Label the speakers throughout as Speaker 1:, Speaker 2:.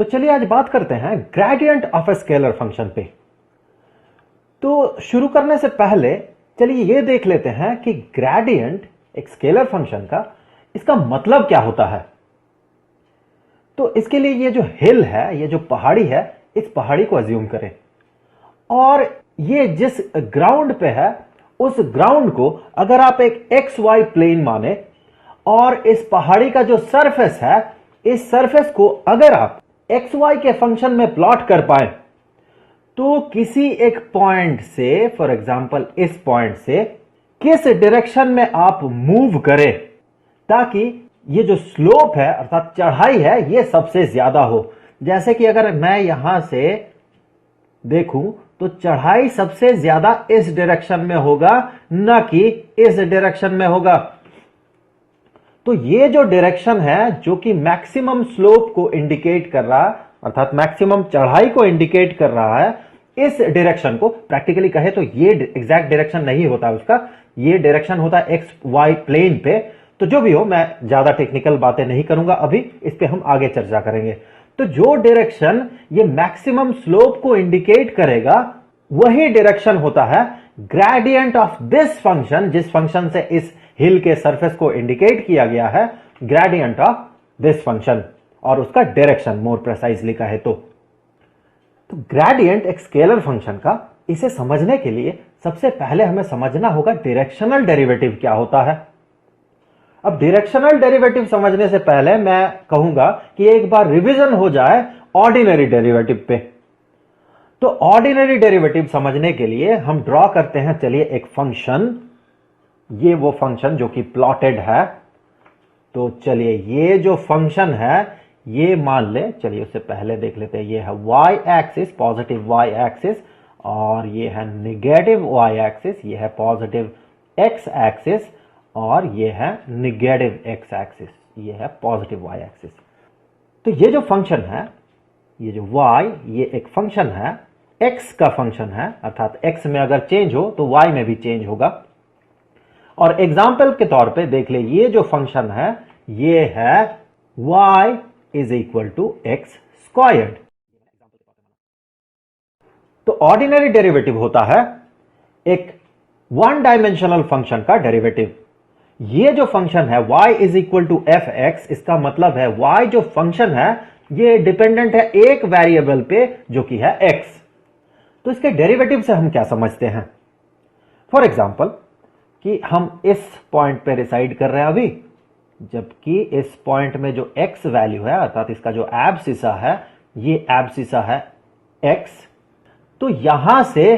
Speaker 1: तो चलिए आज बात करते हैं gradient of a scalar function पे। तो शुरू करने से पहले चलिए यह देख लेते हैं कि ग्रेडियंट एक स्केलर फंक्शन का इसका मतलब क्या होता है। तो इसके लिए ये जो हिल है, ये जो पहाड़ी है, इस पहाड़ी को अज्यूम करें और ये जिस ग्राउंड पे है उस ग्राउंड को अगर आप एक एक्स वाई प्लेन माने और इस पहाड़ी का जो सरफेस है, इस सरफेस को अगर आप एक्स वाई के फंक्शन में प्लॉट कर पाए तो किसी एक पॉइंट से, फॉर एग्जांपल इस पॉइंट से किस डायरेक्शन में आप मूव करें ताकि ये जो स्लोप है अर्थात चढ़ाई है ये सबसे ज्यादा हो। जैसे कि अगर मैं यहां से देखूं तो चढ़ाई सबसे ज्यादा इस डायरेक्शन में होगा, न कि इस डायरेक्शन में होगा। तो ये जो डायरेक्शन है जो कि मैक्सिमम स्लोप को इंडिकेट कर रहा है अर्थात मैक्सिमम चढ़ाई को इंडिकेट कर रहा है, इस डायरेक्शन को प्रैक्टिकली कहे तो ये एग्जैक्ट डायरेक्शन नहीं होता उसका, ये डायरेक्शन होता है एक्स वाई प्लेन पे। तो जो भी हो, मैं ज्यादा टेक्निकल बातें नहीं करूंगा, अभी इस पे हम आगे चर्चा करेंगे। तो जो डायरेक्शन ये मैक्सिमम स्लोप को इंडिकेट करेगा वही डायरेक्शन होता है ग्रेडियंट ऑफ दिस फंक्शन, जिस फंक्शन से इस हिल के सरफेस को इंडिकेट किया गया है, ग्रेडियंट ऑफ दिस फंक्शन, और उसका डायरेक्शन मोर प्रिसाइजली कहे तो ग्रेडियंट एक स्केलर फंक्शन का, इसे समझने के लिए सबसे पहले हमें समझना होगा डायरेक्शनल डेरिवेटिव क्या होता है। अब डायरेक्शनल डेरिवेटिव समझने से पहले मैं कहूंगा कि एक बार रिवीजन हो जाए ऑर्डिनरी डेरिवेटिव पे। तो ऑर्डिनरी डेरिवेटिव समझने के लिए हम ड्रॉ करते हैं, चलिए एक फंक्शन, ये वो फंक्शन जो कि प्लॉटेड है। तो चलिए ये जो फंक्शन है ये मान ले, चलिए उससे पहले देख लेते हैं, ये है y axis, positive y axis, और ये है निगेटिव y एक्सिस, ये है पॉजिटिव x एक्सिस, और ये है निगेटिव x एक्सिस, ये है पॉजिटिव y एक्सिस। तो ये जो फंक्शन है, ये जो y, ये एक फंक्शन है, x का फंक्शन है, अर्थात x में अगर चेंज हो तो y में भी चेंज होगा। और एग्जाम्पल के तौर पे देख ले, ये जो फंक्शन है ये है y is equal to x squared. तो ऑर्डिनरी डेरिवेटिव होता है एक वन डायमेंशनल फंक्शन का डेरिवेटिव। ये जो फंक्शन है y is equal to f x, इसका मतलब है y जो फंक्शन है ये डिपेंडेंट है एक वेरिएबल पे जो कि है x। तो इसके डेरिवेटिव से हम क्या समझते हैं, फॉर एग्जाम्पल कि हम इस पॉइंट पे रिसाइड कर रहे हैं अभी, जबकि इस पॉइंट में जो x वैल्यू है अर्थात इसका जो एब्सिसा है, ये एब्सिसा है x। तो यहां से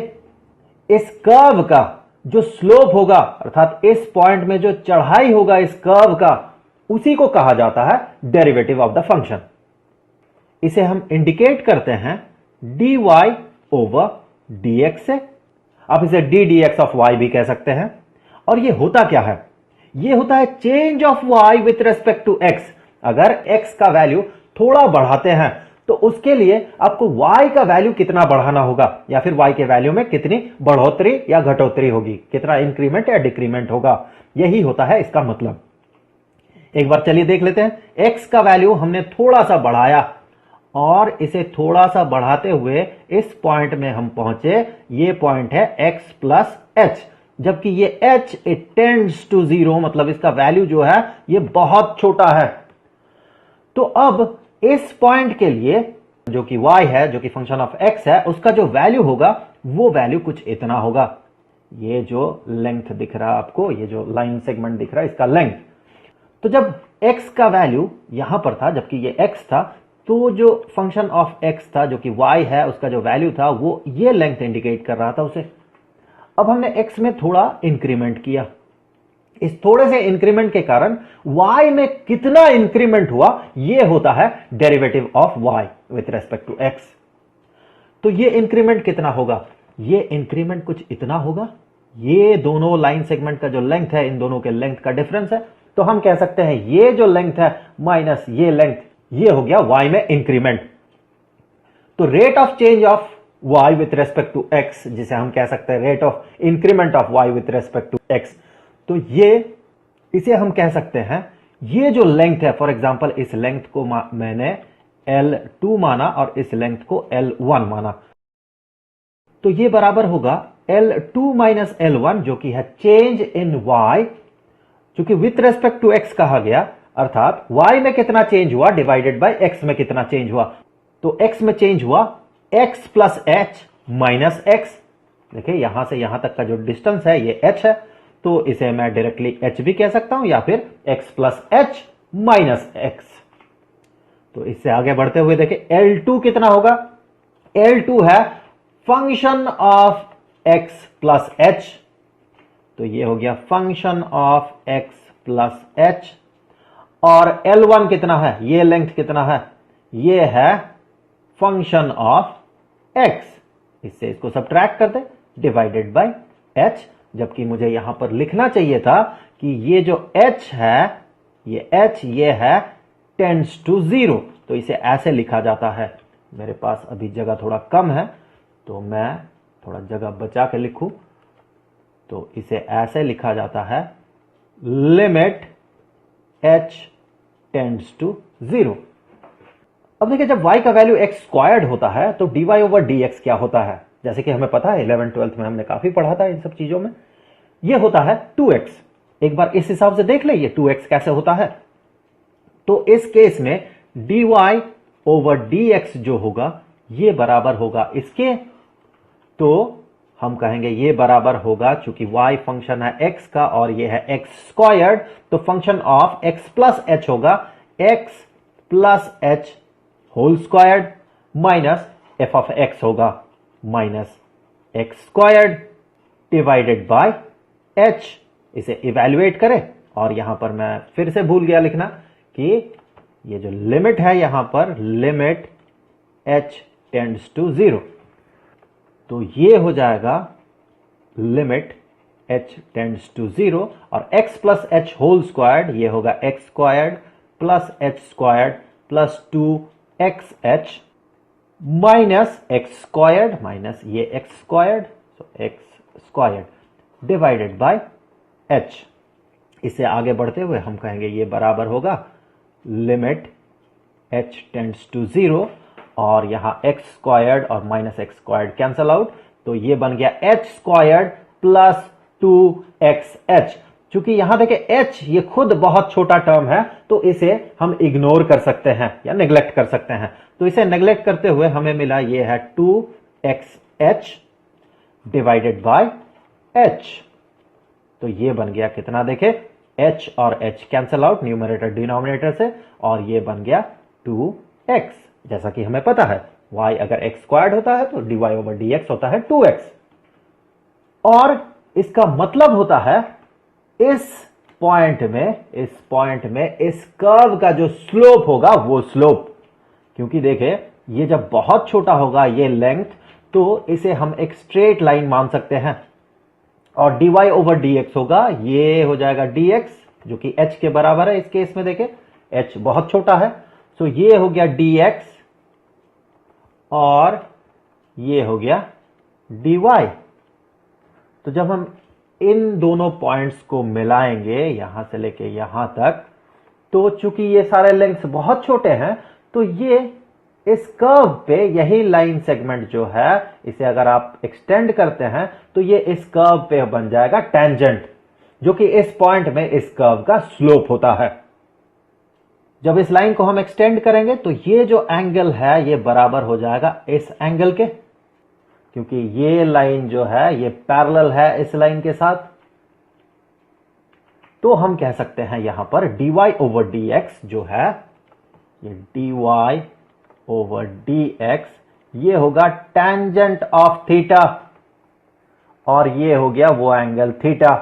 Speaker 1: इस कर्व का जो स्लोप होगा अर्थात इस पॉइंट में जो चढ़ाई होगा इस कर्व का, उसी को कहा जाता है डेरिवेटिव ऑफ द फंक्शन। इसे हम इंडिकेट करते हैं dy ओवर dx से, आप इसे d dx ऑफ y भी कह सकते हैं। और ये होता क्या है, ये होता है change of y with respect to x। अगर x का वैल्यू थोड़ा बढ़ाते हैं तो उसके लिए आपको y का वैल्यू कितना बढ़ाना होगा, या फिर y के वैल्यू में कितनी बढ़ोतरी या घटोतरी होगी, कितना इंक्रीमेंट या डिक्रीमेंट होगा, यही होता है इसका मतलब। एक बार चलिए देख लेते हैं, x का वैल्यू हमने थोड़ा सा बढ़ाया और इसे थोड़ा सा बढ़ाते हुए इस पॉइंट में हम पहुंचे, ये पॉइंट है x प्लस h, जबकि ये h इट टेंड्स टू 0, मतलब इसका वैल्यू जो है ये बहुत छोटा है। तो अब इस पॉइंट के लिए जो कि y है, जो कि फंक्शन ऑफ x है, उसका जो वैल्यू होगा वो वैल्यू कुछ इतना होगा। ये जो लेंथ दिख रहा है आपको, ये जो लाइन सेगमेंट दिख रहा है, इसका लेंथ। तो जब x का वैल्यू यहां पर था, जबकि ये x था, तो जो फंक्शन ऑफ x था जो कि y है, उसका जो वैल्यू था वो ये लेंथ इंडिकेट कर रहा था उसे। अब हमने x में थोड़ा इंक्रीमेंट किया, इस थोड़े से इंक्रीमेंट के कारण y में कितना इंक्रीमेंट हुआ ये होता है derivative of y with respect to x। तो ये इंक्रीमेंट कितना होगा, ये इंक्रीमेंट कुछ इतना होगा, ये दोनों लाइन सेगमेंट का जो लेंथ है, इन दोनों के लेंथ का डिफरेंस है। तो हम कह सकते हैं ये जो लेंथ है माइनस ये लेंथ, ये हो गया y में इंक्रीमेंट। तो rate of change of y with respect to x, जिसे हम कह सकते हैं rate of increment of y with respect to x, तो ये इसे हम कह सकते हैं ये जो लेंथ है, फॉर एग्जांपल इस लेंथ को मैंने L2 माना और इस लेंथ को L1 माना। तो ये बराबर होगा L2 माइनस L1 जो कि है चेंज इन y, चूंकि विथ रेस्पेक्ट टू x कहा गया, अर्थात y में कितना चेंज हुआ डिवाइडेड बाय x में कितना चेंज हुआ। तो x में चेंज हुआ x plus h minus x। देखिए यहां से यहां तक का जो डिस्टेंस है ये h है, तो इसे मैं डायरेक्टली h भी कह सकता हूं या फिर x plus h minus x। तो इससे आगे बढ़ते हुए देखिए L2 कितना होगा। L2 है function of x plus h, तो ये हो गया function of x plus h। और L1 कितना है, ये लेंथ कितना है, ये है फंक्शन ऑफ x। इससे इसको सब्ट्रैक्ट कर दे डिवाइडेड बाय h, जबकि मुझे यहां पर लिखना चाहिए था कि ये जो h है, ये h ये है टेंड्स टू 0, तो इसे ऐसे लिखा जाता है। मेरे पास अभी जगह थोड़ा कम है तो मैं थोड़ा जगह बचा के लिखूं, तो इसे ऐसे लिखा जाता है लिमिट h टेंड्स टू 0। अब देखिए जब y का वैल्यू x स्क्वायर्ड होता है तो dy ओवर dx क्या होता है, जैसे कि हमें पता है 11th-12th में हमने काफी पढ़ा था इन सब चीजों में, यह होता है 2x। एक बार इस हिसाब से देख ले ये 2x कैसे होता है। तो इस केस में dy ओवर dx जो होगा ये बराबर होगा इसके, तो हम कहेंगे ये बराबर होगा, चूंकि y फंक्शन है x का और ये है x स्क्वायर्ड, तो function of x plus h होगा x plus h whole squared minus f of x होगा minus x squared divided by h। इसे इवैल्यूएट करें, और यहां पर मैं फिर से भूल गया लिखना कि ये जो लिमिट है यहां पर लिमिट h टेंड्स टू 0, तो ये हो जाएगा लिमिट h टेंड्स टू 0 और x plus h whole squared ये होगा x squared plus h squared plus 2xh minus x squared minus ये x squared, so x squared divided by h। इसे आगे बढ़ते हुए हम कहेंगे ये बराबर होगा लिमिट h टेंड्स टू 0 और यहां x स्क्वायर्ड और minus x squared cancel out, तो ये बन गया h स्क्वायर्ड प्लस 2xh। चूंकि यहां देखिए h ये खुद बहुत छोटा टर्म है तो इसे हम इग्नोर कर सकते हैं या नेग्लेक्ट कर सकते हैं, तो इसे नेग्लेक्ट करते हुए हमें मिला ये है 2xh डिवाइडेड बाय h। तो ये बन गया कितना, देखे h और h cancel out numerator denominator से, और ये बन गया 2x। जैसा कि हमें पता है y अगर x स्क्वायर्ड होता है तो dy ओवर dx होता है 2x, और इसका मतलब होता है इस पॉइंट में इस कर्व का जो स्लोप होगा वो स्लोप, क्योंकि देखें ये जब बहुत छोटा होगा ये लेंथ, तो इसे हम एक स्ट्रेट लाइन मान सकते हैं, और dy ओवर dx होगा, ये हो जाएगा dx जो कि h के बराबर है। इस केस में देखें h बहुत छोटा है, तो ये हो गया dx और ये हो गया dy। तो जब हम इन दोनों पॉइंट्स को मिलाएंगे यहां से लेके यहां तक, तो चूंकि ये सारे लेंथ्स बहुत छोटे हैं तो ये इस कर्व पे यही लाइन सेगमेंट जो है इसे अगर आप एक्सटेंड करते हैं तो ये इस कर्व पे बन जाएगा टेंजेंट, जो कि इस पॉइंट में इस कर्व का स्लोप होता है। जब इस लाइन को हम एक्सटेंड करेंगे तो ये जो एंगल है ये बराबर हो जाएगा इस एंगल के, क्योंकि ये लाइन जो है ये पैरेलल है इस लाइन के साथ। तो हम कह सकते हैं यहां पर dy ओवर dx जो है ये dy ओवर dx ये होगा टेंजेंट ऑफ थीटा, और ये हो गया वो एंगल थीटा,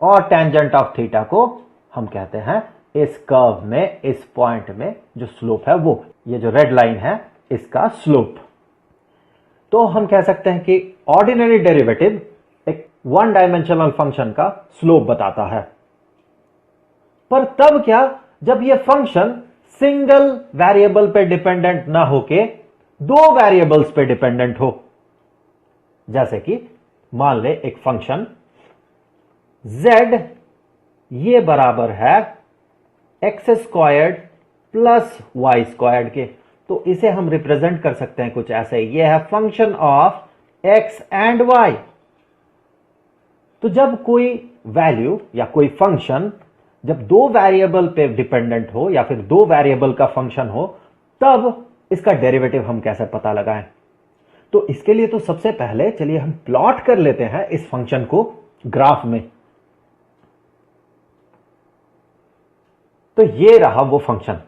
Speaker 1: और टेंजेंट ऑफ थीटा को हम कहते हैं इस कर्व में इस पॉइंट में जो स्लोप है वो, ये जो रेड लाइन है इसका स्लोप। तो हम कह सकते हैं कि ऑर्डिनरी डेरिवेटिव एक वन डायमेंशनल फंक्शन का स्लोप बताता है। पर तब क्या, जब यह फंक्शन सिंगल वेरिएबल पे डिपेंडेंट ना होके दो वेरिएबल्स पे डिपेंडेंट हो। जैसे कि मान ले एक फंक्शन z ये बराबर है x squared plus y squared के। तो इसे हम रिप्रेजेंट कर सकते हैं कुछ ऐसे, ये है function of x and y. तो जब कोई वैल्यू या कोई फंक्शन जब दो वेरिएबल पे डिपेंडेंट हो या फिर दो वेरिएबल का फंक्शन हो, तब इसका डेरिवेटिव हम कैसे पता लगाएं। तो इसके लिए तो सबसे पहले चलिए हम प्लॉट कर लेते हैं इस फंक्शन को ग्राफ में। तो ये रहा वो फंक्शन।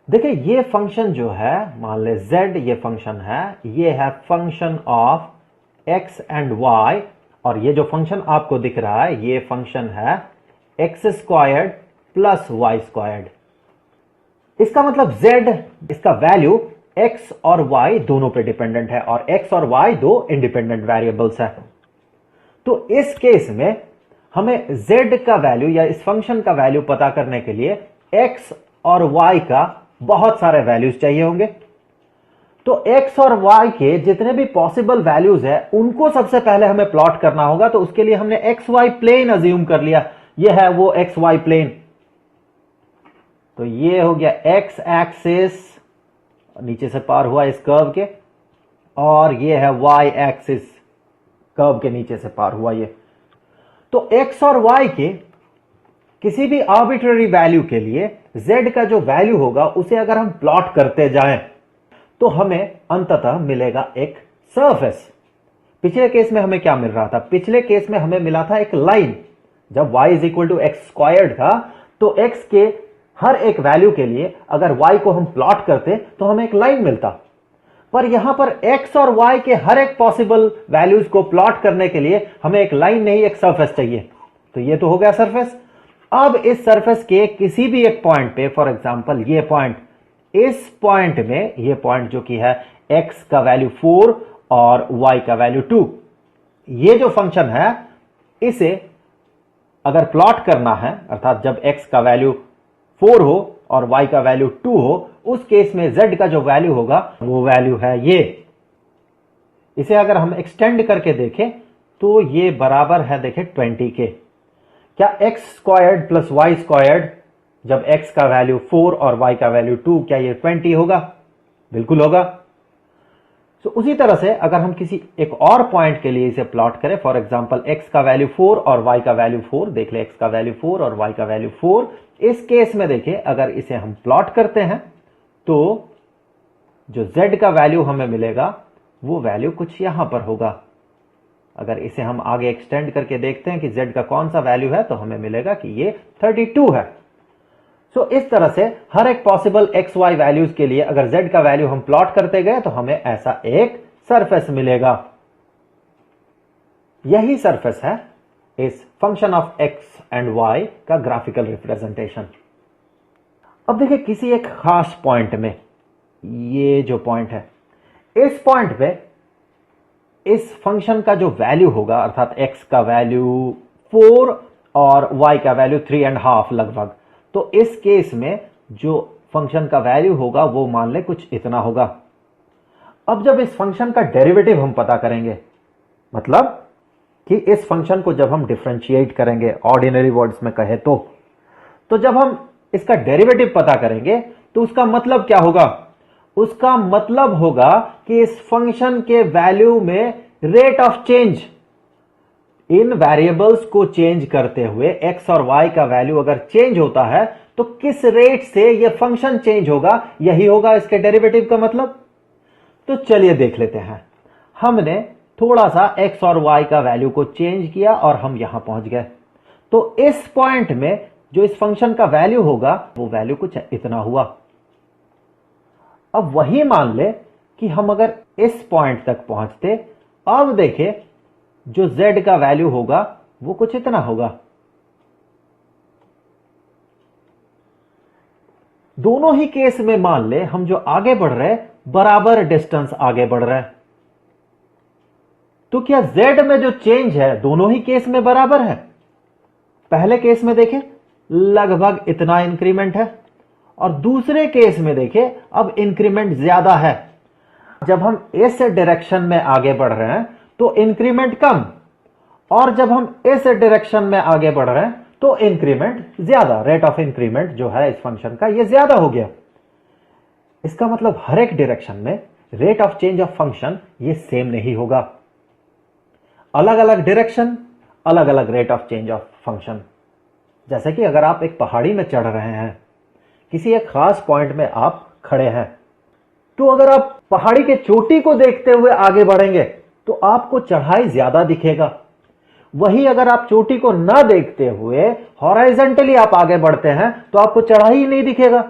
Speaker 1: देखिए ये फंक्शन जो है, मान ले z ये फंक्शन है, ये है function of x and y, और ये जो फंक्शन आपको दिख रहा है ये फंक्शन है x squared plus y squared. इसका मतलब z, इसका वैल्यू x और y दोनों पे डिपेंडेंट है और x और y दो इंडिपेंडेंट वेरिएबल्स है। तो इस केस में हमें z का वैल्यू या इस फंक्शन का वैल्यू पता करने के लिए x और y का बहुत सारे वैल्यूज चाहिए होंगे। तो x और y के जितने भी पॉसिबल वैल्यूज है उनको सबसे पहले हमें प्लॉट करना होगा। तो उसके लिए हमने XY प्लेन अज्यूम कर लिया, यह है वो XY प्लेन। तो ये हो गया x एक्सिस, नीचे से पार हुआ इस कर्व के, और ये है y एक्सिस, कर्व के नीचे से पार हुआ ये। तो x और y के किसी भी आर्बिट्ररी वैल्यू के लिए z का जो वैल्यू होगा उसे अगर हम प्लॉट करते जाएं तो हमें अंततः मिलेगा एक सरफेस। पिछले केस में हमें क्या मिल रहा था? पिछले केस में हमें मिला था एक लाइन। जब y is equal to x squared था तो x के हर एक वैल्यू के लिए अगर y को हम प्लॉट करते तो हमें एक लाइन मिलता, पर यहां पर x और y के हर एक पॉसिबल वैल्यूज को प्लॉट करने के लिए हमें एक लाइन नहीं एक सरफेस चाहिए। तो ये तो हो गया सरफेस। अब इस सरफेस के किसी भी एक पॉइंट पे, फॉर एग्जांपल ये पॉइंट, इस पॉइंट में ये पॉइंट जो कि है x का वैल्यू 4 और y का वैल्यू 2, ये जो फंक्शन है इसे अगर प्लॉट करना है, अर्थात जब x का वैल्यू 4 हो और y का वैल्यू 2 हो, उस केस में z का जो वैल्यू होगा वो वैल्यू है ये। इसे अगर हम एक्सटेंड करके देखें तो ये बराबर है, देखें 20 के। क्या x squared plus y squared, जब x का वैल्यू 4 और y का वैल्यू 2, क्या ये 20 होगा? बिल्कुल होगा। तो उसी तरह से अगर हम किसी एक और पॉइंट के लिए इसे प्लॉट करें, फॉर एग्जांपल x का वैल्यू 4 और y का वैल्यू 4, देख ले x का वैल्यू 4 और y का वैल्यू 4, इस केस में देखिए अगर इसे हम प्लॉट करते हैं तो जो z का वैल्यू हमें मिलेगा वो वैल्यू कुछ यहां पर होगा। अगर इसे हम आगे एक्सटेंड करके देखते हैं कि z का कौन सा वैल्यू है तो हमें मिलेगा कि ये 32 है। सो इस तरह से हर एक पॉसिबल एक्स वाई वैल्यूज के लिए अगर z का वैल्यू हम प्लॉट करते गए तो हमें ऐसा एक सरफेस मिलेगा। यही सरफेस है इस function of x and y का ग्राफिकल रिप्रेजेंटेशन। अब देखिए किसी एक खास पॉइंट में, ये जो पॉइंट है, इस पॉइंट पे इस फंक्शन का जो वैल्यू होगा, अर्थात x का वैल्यू 4 और y का वैल्यू 3.5 लगभग, तो इस केस में जो फंक्शन का वैल्यू होगा वो मान ले कुछ इतना होगा। अब जब इस फंक्शन का डेरिवेटिव हम पता करेंगे, मतलब कि इस फंक्शन को जब हम डिफरेंशिएट करेंगे, ऑर्डिनरी वर्ड्स में कहे तो जब हम इसका डेरिवेटिव पता करेंगे तो उसका मतलब क्या होगा? उसका मतलब होगा कि इस फंक्शन के वैल्यू में rate of change, in variables को चेंज करते हुए x और y का वैल्यू अगर चेंज होता है तो किस रेट से यह फंक्शन चेंज होगा, यही होगा इसके डेरिवेटिव का मतलब। तो चलिए देख लेते हैं। हमने थोड़ा सा x और y का वैल्यू को चेंज किया और हम यहां पहुंच गए। तो इस पॉइंट में जो इस फंक्शन का वैल्यू होगा वो वैल्यू कुछ इतना हुआ। अब वही मान ले कि हम अगर इस पॉइंट तक पहुंचते, अब देखिए जो z का वैल्यू होगा वो कुछ इतना होगा। दोनों ही केस में मान ले हम जो आगे बढ़ रहे हैं बराबर डिस्टेंस आगे बढ़ रहे हैं, तो क्या z में जो चेंज है दोनों ही केस में बराबर है? पहले केस में देखें लगभग इतना इंक्रीमेंट है और दूसरे केस में देखें अब इंक्रीमेंट ज्यादा है। जब हम इस डायरेक्शन में आगे बढ़ रहे हैं तो इंक्रीमेंट कम, और जब हम इस डायरेक्शन में आगे बढ़ रहे हैं तो इंक्रीमेंट ज्यादा, रेट ऑफ इंक्रीमेंट जो है इस फंक्शन का ये ज्यादा हो गया। इसका मतलब हर एक डायरेक्शन में rate of change of function ये सेम नहीं होगा। अलग अलग डायरेक्शन, अलग अलग rate of change of function. जैसे कि अगर आप एक पहाड़ी में चढ़ रहे हैं, किसी एक खास पॉइंट में आप खड़े हैं, तो अगर आप पहाड़ी के चोटी को देखते हुए आगे बढ़ेंगे तो आपको चढ़ाई ज्यादा दिखेगा। वही अगर आप चोटी को ना देखते हुए हॉराइजेंटली आप आगे बढ़ते हैं तो आपको चढ़ाई ही नहीं दिखेगा।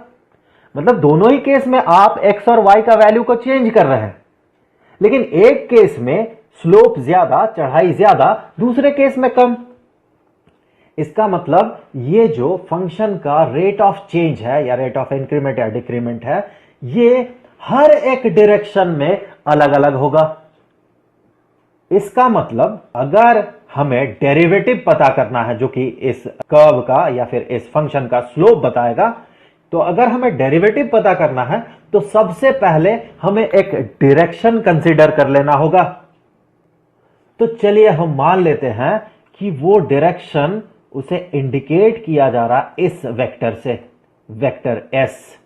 Speaker 1: मतलब दोनों ही केस में आप एक्स और वाई का वैल्यू को चेंज कर रहे हैं, लेकिन एक केस में स्लोप ज्यादा, चढ़ाई ज्यादा, दूसरे केस में कम। इसका मतलब ये जो फंक्शन का रेट ऑफ चेंज है या रेट ऑफ इंक्रीमेंट या डिक्रीमेंट है, ये हर एक डायरेक्शन में अलग अलग होगा। इसका मतलब अगर हमें डेरिवेटिव पता करना है जो कि इस कर्व का या फिर इस फंक्शन का स्लोप बताएगा, तो अगर हमें डेरिवेटिव पता करना है तो सबसे पहले हमें एक डायरेक्शन कंसीडर कर लेना होगा। तो चलिए हम मान लेते हैं कि वो डायरेक्शन, उसे इंडिकेट किया जा रहा इस वेक्टर से, वेक्टर एस,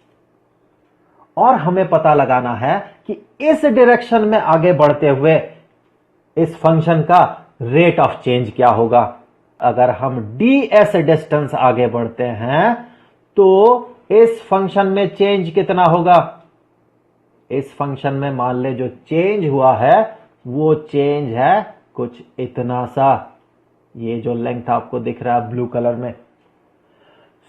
Speaker 1: और हमें पता लगाना है कि इस डायरेक्शन में आगे बढ़ते हुए इस फंक्शन का रेट ऑफ चेंज क्या होगा। अगर हम ds डिस्टेंस आगे बढ़ते हैं तो इस फंक्शन में चेंज कितना होगा। इस फंक्शन में मान ले जो चेंज हुआ है वो चेंज है कुछ इतना सा, ये जो लेंथ आपको दिख रहा है ब्लू कलर में।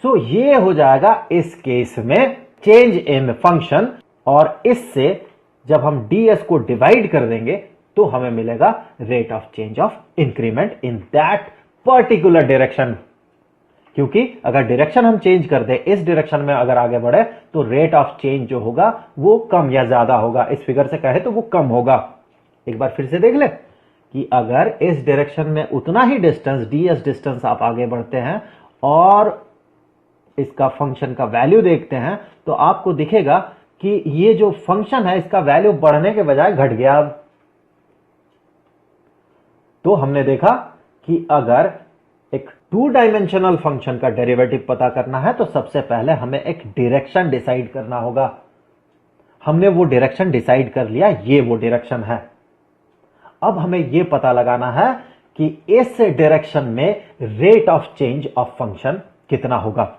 Speaker 1: सो ये हो जाएगा इस केस में चेंज इन फंक्शन, और इससे जब हम ds को डिवाइड कर देंगे तो हमें मिलेगा rate of change of increment in that particular direction. क्योंकि अगर डायरेक्शन हम चेंज कर दे, इस डायरेक्शन में अगर आगे बढ़े तो रेट ऑफ चेंज जो होगा वो कम या ज्यादा होगा। इस फिगर से कहे तो वो कम होगा। एक बार फिर से देख ले कि अगर इस डायरेक्शन में उतना ही डिस्टेंस, ds डिस्टेंस आप आगे बढ़ते हैं और इसका फंक्शन का वैल्यू देखते हैं तो आपको दिखेगा कि ये जो फंक्शन है इसका वैल्यू बढ़ने के बजाय घट गया। अब तो हमने देखा कि अगर एक 2 डायमेंशनल फंक्शन का डेरिवेटिव पता करना है तो सबसे पहले हमें एक डायरेक्शन डिसाइड करना होगा। हमने वो डायरेक्शन डिसाइड कर लिया, ये वो डायरेक्शन है। अब हमें यह पता लगाना है कि इस डायरेक्शन में rate of change of function कितना होगा।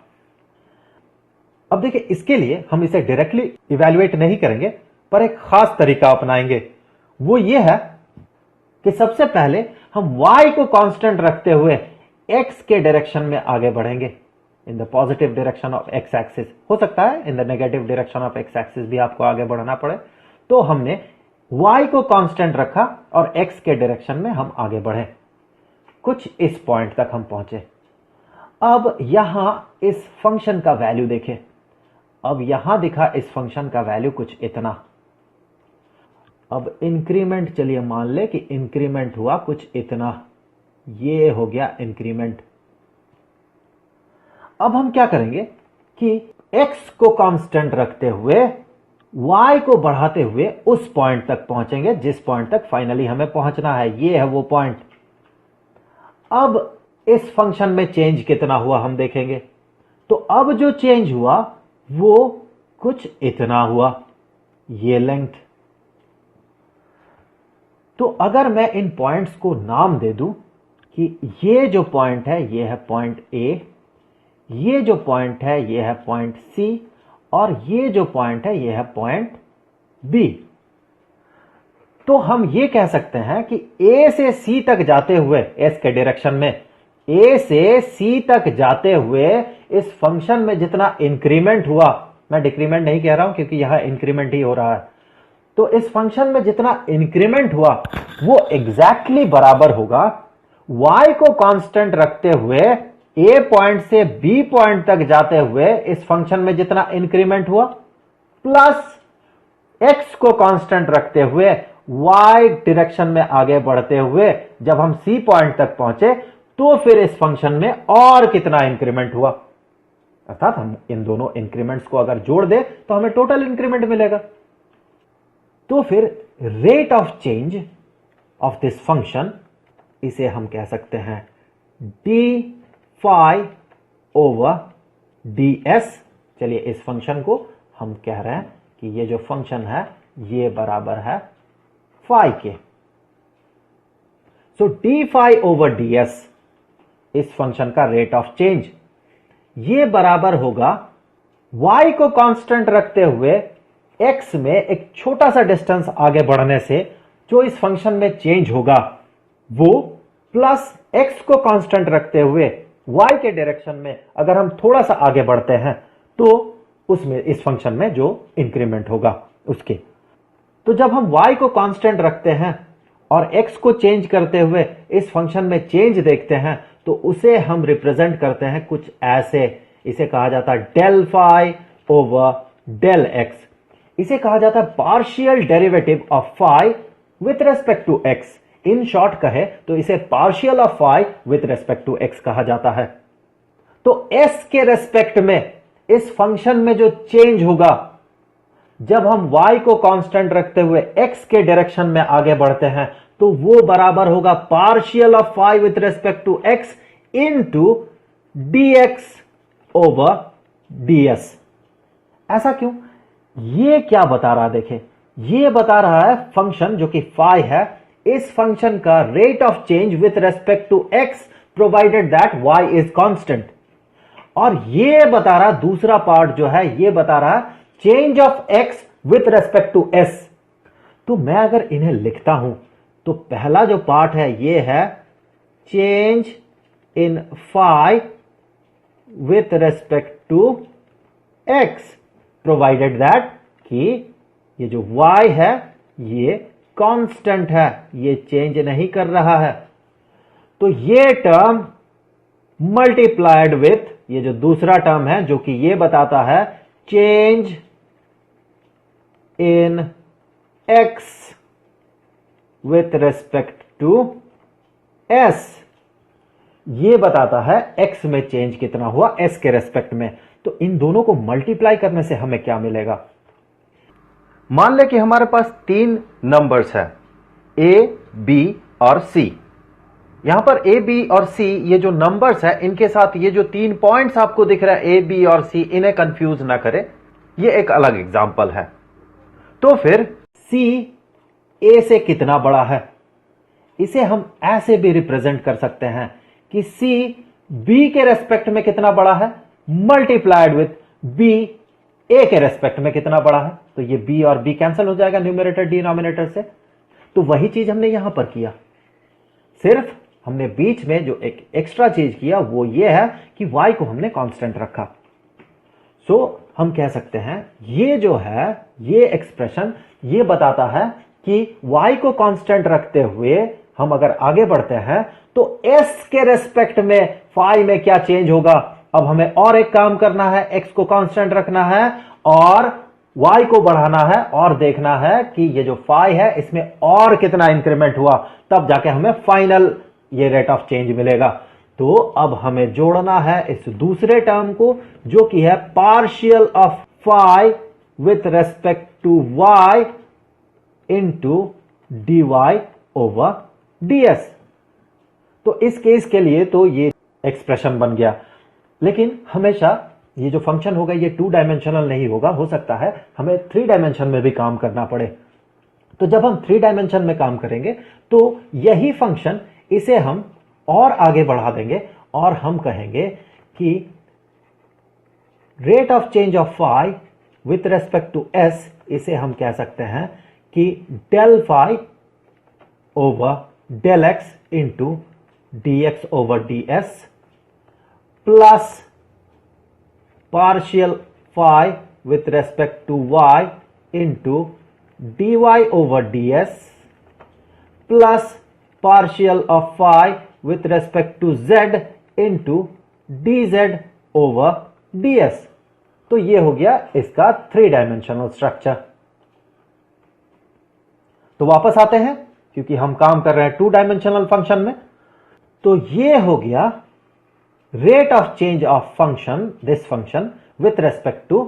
Speaker 1: अब देखिए, इसके लिए हम इसे डायरेक्टली इवैल्यूएट नहीं करेंगे, पर एक खास तरीका अपनाएंगे। वो ये है कि सबसे पहले हम y को कांस्टेंट रखते हुए x के डायरेक्शन में आगे बढ़ेंगे, in the positive direction of x axis. हो सकता है in the negative direction of x axis भी आपको आगे बढ़ना पड़े। तो हमने y को कांस्टेंट रखा और x के डायरेक्शन में हम आगे बढ़े, कुछ इस पॉइंट तक हम पहुंचे। अब यहां इस फंक्शन का वैल्यू देखें। अब यहां दिखा इस फंक्शन का वैल्यू कुछ इतना। अब इंक्रीमेंट, चलिए मान ले कि इंक्रीमेंट हुआ कुछ इतना, ये हो गया इंक्रीमेंट। अब हम क्या करेंगे कि x को कांस्टेंट रखते हुए y को बढ़ाते हुए उस पॉइंट तक पहुंचेंगे जिस पॉइंट तक फाइनली हमें पहुंचना है। ये है वो पॉइंट। अब इस फंक्शन में चेंज कितना हुआ हम देखेंगे। तो अब जो चेंज हुआ वो कुछ इतना हुआ, ये लेंथ। तो अगर मैं इन पॉइंट्स को नाम दे दूं कि ये जो पॉइंट है ये है पॉइंट A, ये जो पॉइंट है ये है पॉइंट C, और ये जो पॉइंट है ये है पॉइंट B, तो हम ये कह सकते हैं कि A से C तक जाते हुए, S के डायरेक्शन में A से C तक जाते हुए इस फंक्शन में जितना इंक्रीमेंट हुआ, मैं डिक्रीमेंट नहीं कह रहा हूं क्योंकि यहां इंक्रीमेंट ही हो रहा है, तो इस फंक्शन में जितना इंक्रीमेंट हुआ वो एग्जैक्टली बराबर होगा y को कांस्टेंट रखते हुए A पॉइंट से B पॉइंट तक जाते हुए इस फंक्शन में जितना इंक्रीमेंट हुआ, प्लस x को कांस्टेंट रखते हुए y डायरेक्शन में आगे बढ़ते हुए जब हम C पॉइंट तक पहुंचे तो फिर इस फंक्शन में और कितना इंक्रीमेंट हुआ। अर्थात हम इन दोनों इंक्रीमेंट्स को अगर जोड़ दे तो हमें टोटल इंक्रीमेंट मिलेगा। तो फिर rate of change of this function, इसे हम कह सकते हैं डी फाई ओवर ds। चलिए इस फंक्शन को हम कह रहे हैं कि ये जो फंक्शन है ये बराबर है फाई के। सो डी फाई ओवर ds इस फंक्शन का रेट ऑफ चेंज, ये बराबर होगा y को कांस्टेंट रखते हुए x में एक छोटा सा डिस्टेंस आगे बढ़ने से जो इस फंक्शन में चेंज होगा वो प्लस x को कांस्टेंट रखते हुए y के डायरेक्शन में अगर हम थोड़ा सा आगे बढ़ते हैं तो उसमें इस फंक्शन में जो इंक्रीमेंट होगा उसके। तो जब हम y को कांस्टेंट रखते हैं और x को चेंज करते हुए इस फंक्शन में चेंज देखते हैं तो उसे हम रिप्रेजेंट करते हैं कुछ ऐसे। इसे कहा जाता है del phi over del x. इसे कहा जाता है partial derivative of phi with respect to x. In short कहे तो इसे partial of phi with respect to x कहा जाता है। तो s के रेस्पेक्ट में इस फंक्शन में जो चेंज होगा जब हम y को कांस्टेंट रखते हुए x के डायरेक्शन में आगे बढ़ते हैं तो वो बराबर होगा partial of phi with respect to x into dx over ds। ऐसा क्यों? ये क्या बता रहा है? देखें, ये बता रहा है फंक्शन जो कि फाई है, इस फंक्शन का rate of change with respect to x provided that y is constant. और ये बता रहा दूसरा पार्ट जो है ये बता रहा change of x with respect to s। तो मैं अगर इन्हें लिखता हूं तो पहला जो पार्ट है ये है change in phi with respect to x provided that कि ये जो y है ये कांस्टेंट है, ये चेंज नहीं कर रहा है। तो ये टर्म मल्टीप्लाइड विथ ये जो दूसरा टर्म है जो कि ये बताता है change in x with respect to s, ये बताता है x में चेंज कितना हुआ s के रेस्पेक्ट में। तो इन दोनों को मल्टीप्लाई करने से हमें क्या मिलेगा? मान ले कि हमारे पास तीन नंबर्स है a, b और c। यहां पर a, b और c ये जो नंबर्स है इनके साथ ये जो तीन पॉइंट्स आपको दिख रहा है a, b और c, इन्हें कंफ्यूज ना करें, ये एक अलग एग्जांपल है। तो फिर c a से कितना बड़ा है? इसे हम ऐसे भी रिप्रेजेंट कर सकते हैं कि c b के रेस्पेक्ट में कितना बड़ा है मल्टीप्लाइड विथ b a के रेस्पेक्ट में कितना बड़ा है। तो ये b और b कैंसिल हो जाएगा न्यूमरेटर डिनोमिनेटर से। तो वही चीज हमने यहां पर किया, सिर्फ हमने बीच में जो एक एक्स्ट्रा चीज किया वो ये है कि y को हमने कांस्टेंट रखा। सो हम कह सकते हैं ये जो है ये एक्सप्रेशन ये बताता है कि y को कांस्टेंट रखते हुए हम अगर आगे बढ़ते हैं तो s के रेस्पेक्ट में फाई में क्या चेंज होगा। अब हमें और एक काम करना है, x को कांस्टेंट रखना है और y को बढ़ाना है और देखना है कि ये जो फाई है इसमें और कितना इंक्रीमेंट हुआ, तब जाके हमें फाइनल ये रेट ऑफ चेंज मिलेगा। तो अब हमें जोड़ना है इस दूसरे टर्म को जो कि है partial of phi with respect to y into dy over ds। तो इस केस के लिए तो ये एक्सप्रेशन बन गया, लेकिन हमेशा ये जो फंक्शन होगा ये 2 डायमेंशनल नहीं होगा, हो सकता है हमें 3 डायमेंशन में भी काम करना पड़े। तो जब हम 3 डायमेंशन में काम करेंगे तो यही फंक्शन इसे हम और आगे बढ़ा देंगे और हम कहेंगे कि rate of change of phi with respect to s, इसे हम कह सकते हैं कि del phi over del x into dx over ds plus partial phi with respect to y into dy over ds plus partial of phi with respect to z into dz over ds। तो ये हो गया इसका 3 dimensional structure. तो वापस आते हैं क्योंकि हम काम कर रहे हैं 2 डायमेंशनल फंक्शन में। तो ये हो गया rate of change of function, this function with respect to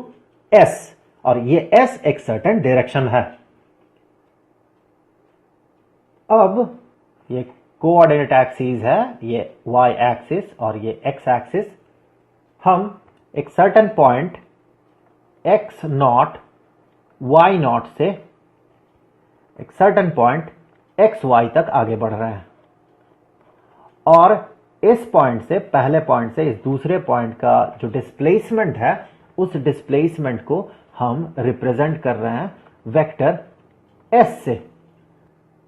Speaker 1: s, और ये s एक सर्टेन डायरेक्शन है। अब ये कोऑर्डिनेट एक्सिस है, ये y एक्सिस और ये x एक्सिस, हम एक certain point x not y not से एक सर्टेन पॉइंट एक्स वाई तक आगे बढ़ रहे हैं और इस पॉइंट से, पहले पॉइंट से इस दूसरे पॉइंट का जो डिस्प्लेसमेंट है, उस डिस्प्लेसमेंट को हम रिप्रेजेंट कर रहे हैं वेक्टर s से।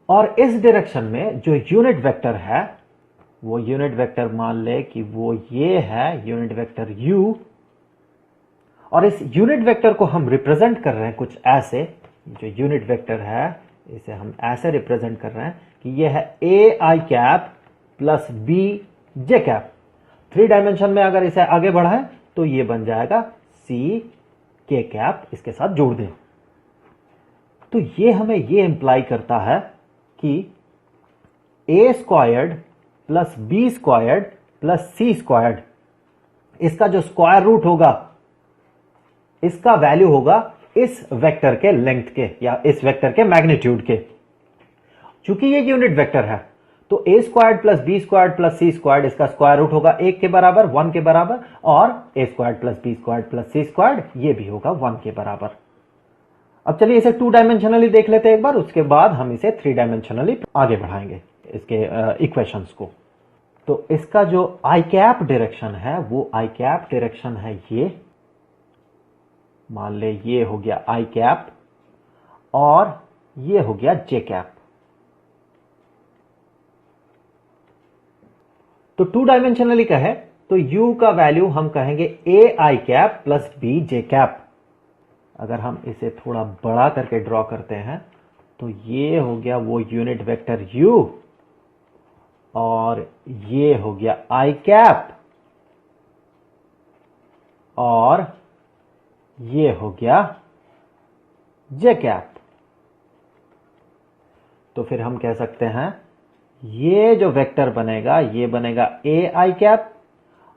Speaker 1: और इस डायरेक्शन में जो यूनिट वेक्टर है, वो यूनिट वेक्टर मान ले कि वो ये है यूनिट वेक्टर u, और इस यूनिट वेक्टर को हम रिप्रेजेंट कर रहे हैं कुछ ऐसे, जो यूनिट वेक्टर है इसे हम ऐसे रिप्रेजेंट कर रहे हैं कि ये है a i cap plus b j cap. 3 dimension में अगर इसे आगे बढ़ाएं तो ये बन जाएगा सी के कैप, इसके साथ जोड़ दें तो ये हमें ये इंप्लाई करता है कि a squared plus b squared plus c squared, इसका जो स्क्वायर रूट होगा, इसका वैल्यू होगा इस वेक्टर के लेंथ के या इस वेक्टर के मैग्नीट्यूड के। चूंकि ये यूनिट वेक्टर है तो a squared plus b squared plus c squared, इसका स्क्वायर रूट होगा 1 के बराबर, 1 के बराबर, और a squared plus b squared plus c squared ये भी होगा 1 के बराबर। अब चलिए इसे 2 डायमेंशनली देख लेते हैं एक बार, उसके बाद हम इसे 3 डायमेंशनली आगे बढ़ाएंगे इसके इक्वेशंस को। तो इसका जो आई कैप डायरेक्शन है वो आई कैप डायरेक्शन है ये, मान ले ये हो गया आई कैप और ये हो गया जे कैप। तो 2 डायमेंशनली कहे तो u का वैल्यू हम कहेंगे a i cap plus b j cap. अगर हम इसे थोड़ा बड़ा करके ड्रॉ करते हैं तो ये हो गया वो यूनिट वेक्टर u और ये हो गया आई कैप और ये हो गया जे कैप। तो फिर हम कह सकते हैं ये जो वेक्टर बनेगा ये बनेगा ए आई कैप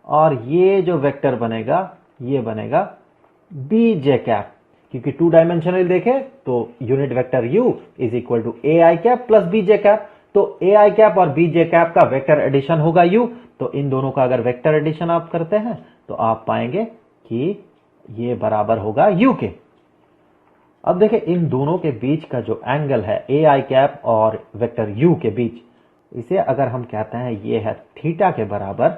Speaker 1: और ये जो वेक्टर बनेगा ये बनेगा बी जे कैप, क्योंकि 2 डायमेंशनल देखें तो unit vector u is equal to a i cap plus b j cap. तो ए आई कैप और बी जे कैप का वेक्टर एडिशन होगा u, तो इन दोनों का अगर वेक्टर एडिशन आप करते हैं तो आप पाएंगे कि ये बराबर होगा u के। अब देखें इन दोनों के बीच का जो एंगल है ए आई कैप और वेक्टर u के बीच, इसे अगर हम कहते हैं ये है थीटा के बराबर,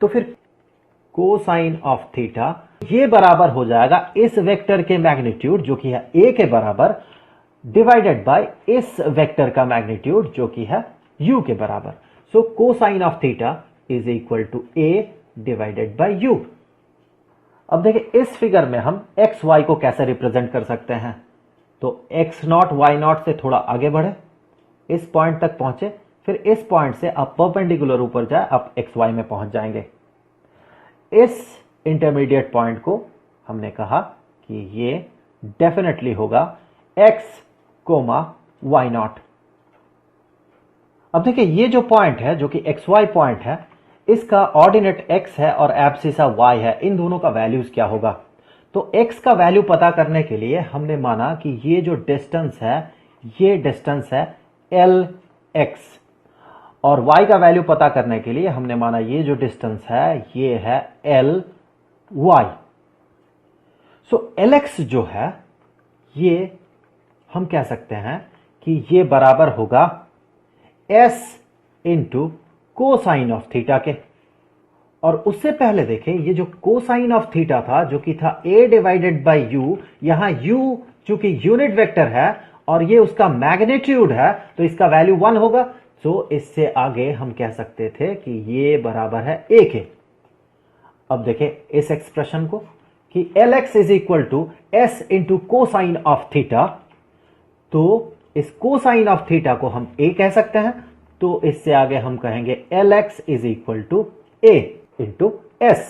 Speaker 1: तो फिर कोसाइन ऑफ थीटा ये बराबर हो जाएगा इस वेक्टर के मैग्नीट्यूड जो कि है a के बराबर डिवाइडेड बाय इस वेक्टर का मैग्नीट्यूड जो कि है u के बराबर। So cosine of theta is equal to a divided by u। अब देखिए इस फिगर में हम एक्स वाई को कैसे रिप्रेजेंट कर सकते हैं, तो एक्स नॉट वाई नॉट से थोड़ा आगे बढ़े, इस पॉइंट तक पहुंचे, फिर इस पॉइंट से आप परपेंडिकुलर ऊपर जाए, आप एक्स वाई में पहुंच जाएंगे। इस इंटरमीडिएट पॉइंट को हमने कहा कि ये डेफिनेटली होगा एक्स कोमा वाई नॉट। अब देखिए ये जो पॉइंट है जो कि एक्स वाई पॉइंट है, इसका ऑर्डिनेट x है और एब्सिसा y है, इन दोनों का वैल्यूज क्या होगा। तो x का वैल्यू पता करने के लिए हमने माना कि ये जो डिस्टेंस है ये डिस्टेंस है lx, और y का वैल्यू पता करने के लिए हमने माना ये जो डिस्टेंस है ये है ly। सो lx जो है ये हम कह सकते हैं कि ये बराबर होगा s into cosine of theta के। और उससे पहले देखें ये जो कोसाइन ऑफ थीटा था जो कि था a डिवाइडेड बाय u, यहां u चूंकि यूनिट वेक्टर है और ये उसका मैग्नीट्यूड है तो इसका वैल्यू 1 होगा। सो इससे आगे हम कह सकते थे कि ये बराबर है a के। अब देखें इस एक्सप्रेशन को कि lx is equal to s into cosine of theta, तो इस कोसाइन ऑफ थीटा को हम a कह सकते हैं, तो इससे आगे हम कहेंगे lx is equal to a into s,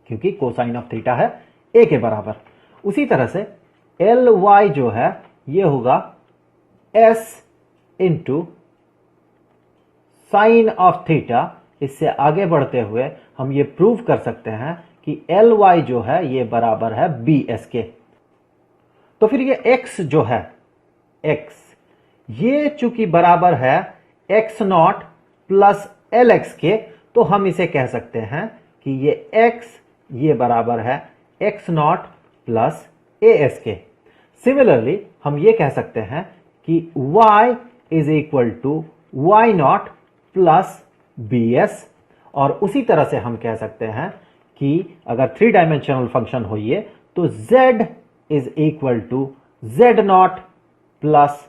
Speaker 1: क्योंकि कोसाइन ऑफ थीटा है a के बराबर। उसी तरह से ly जो है ये होगा s into sine of theta. इससे आगे बढ़ते हुए हम ये प्रूव कर सकते हैं कि ly जो है ये बराबर है bs के। तो फिर ये x जो है x, ये चूंकि बराबर है x naught plus L x के, तो हम इसे कह सकते हैं कि ये x ये बराबर है x naught plus a s के। सिमिलरली हम ये कह सकते हैं कि y is equal to y naught plus b s, और उसी तरह से हम कह सकते हैं कि अगर 3 डायमेंशनल फंक्शन हो ये, तो z is equal to z naught plus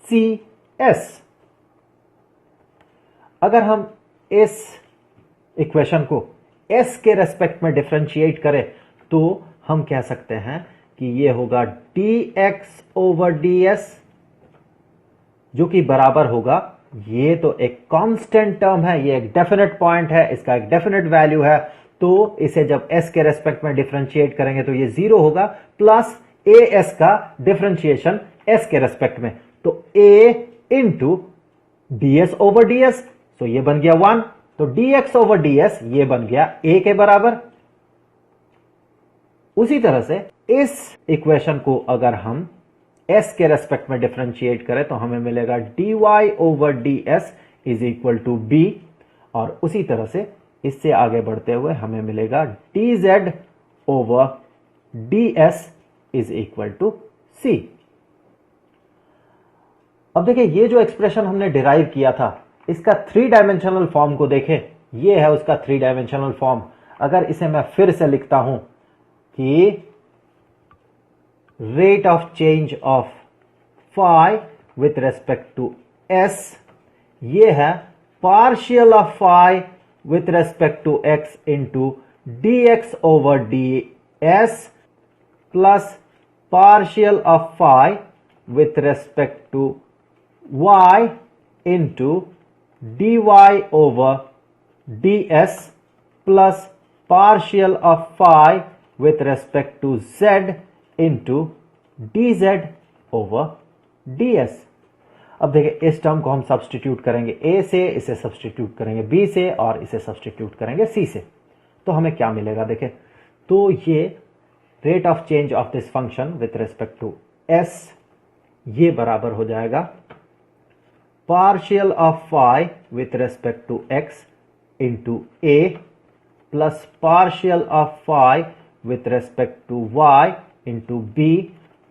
Speaker 1: c s. अगर हम इस इक्वेशन को s के रेस्पेक्ट में डिफरेंशिएट करें तो हम कह सकते हैं कि ये होगा dx ओवर ds, जो कि बराबर होगा, ये तो एक कांस्टेंट टर्म है, ये एक डेफिनेट पॉइंट है, इसका एक डेफिनेट वैल्यू है, तो इसे जब s के रेस्पेक्ट में डिफरेंशिएट करेंगे तो ये 0 होगा, प्लस as का डिफरेंशिएशन s के रेस्पेक्ट में, तो a into ds over ds, तो ये बन गया 1, तो dx ओवर ds ये बन गया a के बराबर। उसी तरह से इस इक्वेशन को अगर हम s के रेस्पेक्ट में डिफरेंशिएट करें तो हमें मिलेगा dy over ds is equal to b, और उसी तरह से इससे आगे बढ़ते हुए हमें मिलेगा dz over ds is equal to c। अब देखिए ये जो एक्सप्रेशन हमने डिराइव किया था, इसका 3 डायमेंशनल फॉर्म को देखें, ये है उसका 3 डायमेंशनल फॉर्म। अगर इसे मैं फिर से लिखता हूं कि rate of change of phi with respect to s, ये है partial of phi with respect to x into dx over ds plus partial of phi with respect to y into dy over ds plus partial of phi with respect to z into dz over ds। अब देखिए इस term को हम substitute करेंगे a से, इसे substitute करेंगे b से, और इसे सब्स्टिट्यूट करेंगे c से, तो हमें क्या मिलेगा देखिए, तो ये rate of change of this function with respect to s ये बराबर हो जाएगा partial of phi with respect to x into a plus partial of phi with respect to y into b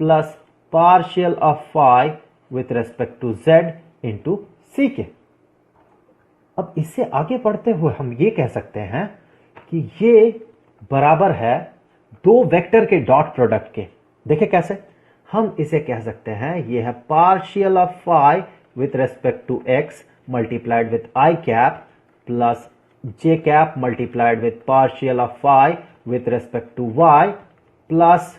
Speaker 1: plus partial of phi with respect to z into c के। अब इससे आगे बढ़ते हुए हम ये कह सकते हैं कि ये बराबर है दो वेक्टर के डॉट प्रोडक्ट के। देखिए कैसे, हम इसे कह सकते हैं ये है partial of phi with respect to x multiplied with i cap plus j cap multiplied with partial of phi with respect to y plus